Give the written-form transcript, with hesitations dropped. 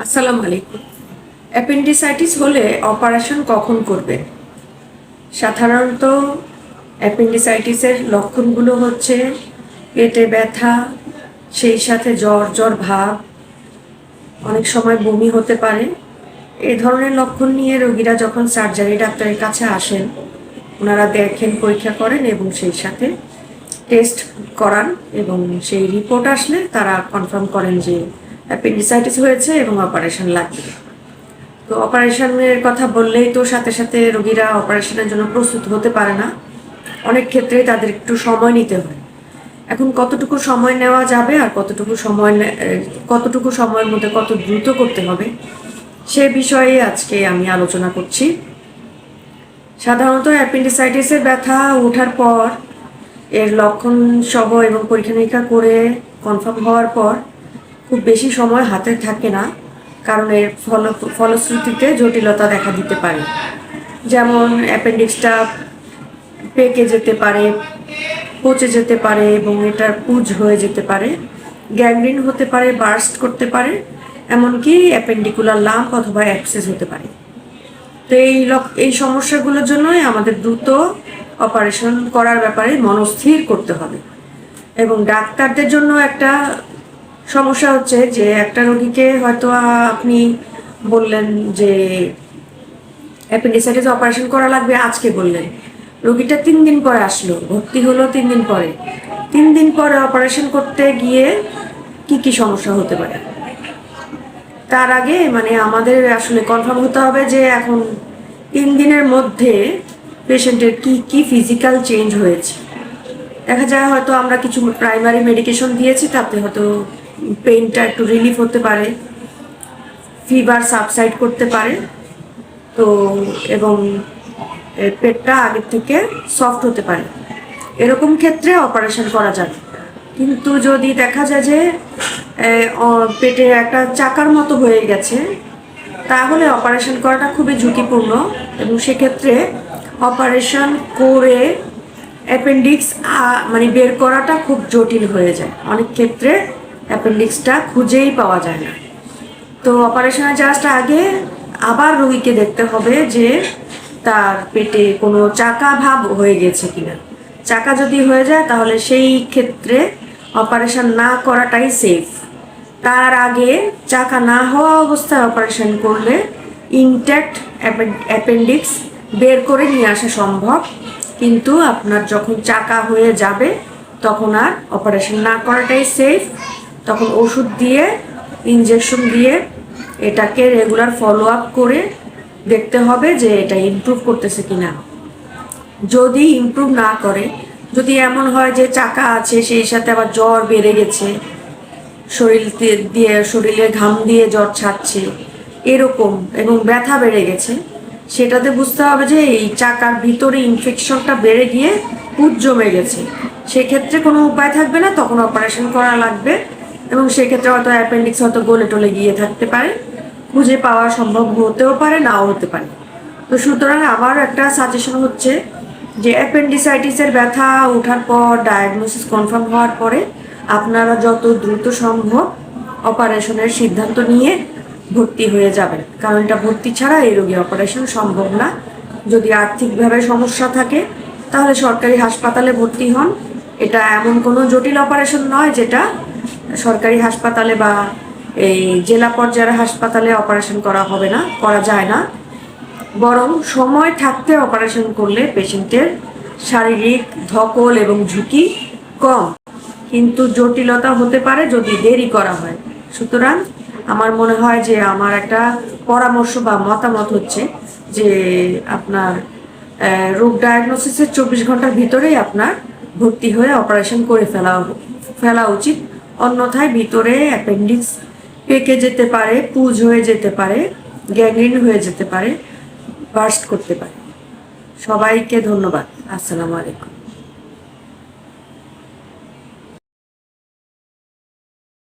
আসসালামু আলাইকুম। অ্যাপেন্ডিসাইটিস হলে অপারেশন কখন করবেন? সাধারণত অ্যাপেন্ডিসাইটিসের লক্ষণগুলো হচ্ছে পেটে ব্যথা, সেই সাথে জ্বর জ্বর ভাব, অনেক সময় বমি হতে পারে। এই ধরনের লক্ষণ নিয়ে রোগীরা যখন সার্জারি ডাক্তারের কাছে আসেন, ওনারা দেখেন, পরীক্ষা করেন এবং সেই সাথে টেস্ট করান এবং সেই রিপোর্ট আসলে তারা কনফার্ম করেন যে অ্যাপেন্ডিসাইটিস হয়েছে এবং অপারেশন লাগবে। তো অপারেশনের কথা বললেই তো সাথে সাথে রোগীরা অপারেশনের জন্য প্রস্তুত হতে পারে না। অনেক ক্ষেত্রে তাদের একটু সময় নিতে হয়। এখন কতটুকু সময় নেওয়া যাবে আর কতটুকু সময়ের মধ্যে কত দ্রুত করতে হবে সে বিষয়ে আজকে আমি আলোচনা করছি। সাধারণত অ্যাপেন্ডিসাইটিসের ব্যথা ওঠার পর, এর লক্ষণ সহ এবং পরীক্ষা নিরীক্ষা করে কনফার্ম হওয়ার পর খুব বেশি সময় হাতে থাকে না, কারণ এর ফলশ্রুতিতে জটিলতা দেখা দিতে পারে। যেমন অ্যাপেন্ডিক্সটা পেকে যেতে পারে, পচে যেতে পারে এবং এটার পুঁজ হয়ে যেতে পারে, গ্যাংগ্রিন হতে পারে, বার্স্ট করতে পারে, এমনকি অ্যাপেন্ডিকুলার লাম্প অথবা অ্যাবসেস হতে পারে। তো এই সমস্যাগুলোর জন্যই আমাদের দ্রুত অপারেশন করার ব্যাপারে মনস্থির করতে হবে। এবং ডাক্তারদের জন্য একটা সমস্যা হচ্ছে যে একটা রোগীকে হয়তো আপনি বললেন যে অ্যাপেন্ডিসাইটিস অপারেশন করা লাগবে, আজকে বললেন, রোগীটা 3 দিন পরে আসলো, ভর্তি হলো 3 দিন পরে। 3 দিন পরে অপারেশন করতে গিয়ে কি সমস্যা হতে পারে, তার আগে আমাদের আসলে কনফার্ম হতে হবে যে এখন 3 দিনের মধ্যে পেশেন্টের কি ফিজিক্যাল চেঞ্জ হয়েছে। দেখা যায় হয়তো আমরা কিছু প্রাইমারি মেডিকেশন দিয়েছি, তাতে হয়তো পেইনটা একটু রিলিফ হতে পারে, ফিভার সাবসাইড করতে পারে, তো এবং পেটটা আগের থেকে সফট হতে পারে। এরকম ক্ষেত্রে অপারেশন করা যাবে। কিন্তু যদি দেখা যায় যে পেটে একটা চাকার মতো হয়ে গেছে, তাহলে অপারেশন করাটা খুবই ঝুঁকিপূর্ণ এবং সেক্ষেত্রে অপারেশন করে অ্যাপেন্ডিক্স বের করাটা খুব জটিল হয়ে যায়। অনেক ক্ষেত্রে অ্যাপেন্ডিক্সটা খুঁজেই পাওয়া যায় না। তো অপারেশনের জাস্ট আগে আবার রোগীকে দেখতে হবে যে তার পেটে কোনো চাকা ভাব হয়ে গেছে কিনা। চাকা যদি হয়ে যায় তাহলে সেই ক্ষেত্রে অপারেশন না করাটাই সেফ। তার আগে চাকা না হওয়া অবস্থায় অপারেশন করলে ইনট্যাক্ট অ্যাপেন্ডিক্স বের করে নিয়ে আসা সম্ভব, কিন্তু আপনার যখন চাকা হয়ে যাবে তখন আর অপারেশন না করাটাই সেফ। তখন ওষুধ দিয়ে, ইনজেকশন দিয়ে এটাকে রেগুলার ফলো আপ করে দেখতে হবে যে এটা ইমপ্রুভ করতেছে কিনা। যদি ইমপ্রুভ না করে, যদি এমন হয় যে চাকা আছে সেই সাথে আবার জ্বর বেড়ে গেছে, শরীরে ঘাম দিয়ে জ্বর ছাড়ছে এরকম, এবং ব্যথা বেড়ে গেছে, সেটাতে বুঝতে হবে যে এই চাকার ভিতরে ইনফেকশনটা বেড়ে গিয়ে পুঁজ জমে গেছে। সেক্ষেত্রে কোনো উপায় থাকবে না, তখন অপারেশন করা লাগবে। এবং সেক্ষেত্রে হয়তো অ্যাপেন্ডিক্স হয়তো গলে টলে গিয়ে থাকতে পারে, খুঁজে পাওয়া সম্ভব হতেও পারে, নাও হতে পারে। তো সুতরাং আমার একটা সাজেশন হচ্ছে যে অ্যাপেন্ডিসাইটিসের ব্যথা ওঠার পর, ডায়াগনোসিস কনফার্ম হওয়ার পরে আপনারা যত দ্রুত সম্ভব অপারেশনের সিদ্ধান্ত নিয়ে ভর্তি হয়ে যাবেন, কারণ এটা ভর্তি ছাড়া এই রোগী অপারেশন সম্ভব না। যদি আর্থিকভাবে সমস্যা থাকে তাহলে সরকারি হাসপাতালে ভর্তি হন। এটা এমন কোনো জটিল অপারেশন নয় যেটা সরকারি হাসপাতালে বা এই জেলা পর্যায়ের হাসপাতালে অপারেশন করা যায় না। বরং সময় থাকতে অপারেশন করলে পেশেন্টের শারীরিক ধকল এবং ঝুঁকি কম, কিন্তু জটিলতা হতে পারে যদি দেরি করা হয়। সুতরাং আমার মনে হয় যে আমার একটা পরামর্শ বা মতামত হচ্ছে যে আপনার রোগ ডায়াগনোসিসের 24 ঘন্টার ভিতরেই আপনার ভর্তি হয়ে অপারেশন করে ফেলা উচিত। অন্যথায় ভিতরে অ্যাপেন্ডিক্স পেকে যেতে পারে, পুঁজ হয়ে যেতে পারে, গ্যাংগ্রিন হয়ে যেতে পারে, বার্স্ট করতে পারে। সবাইকে ধন্যবাদ। আসসালামু আলাইকুম।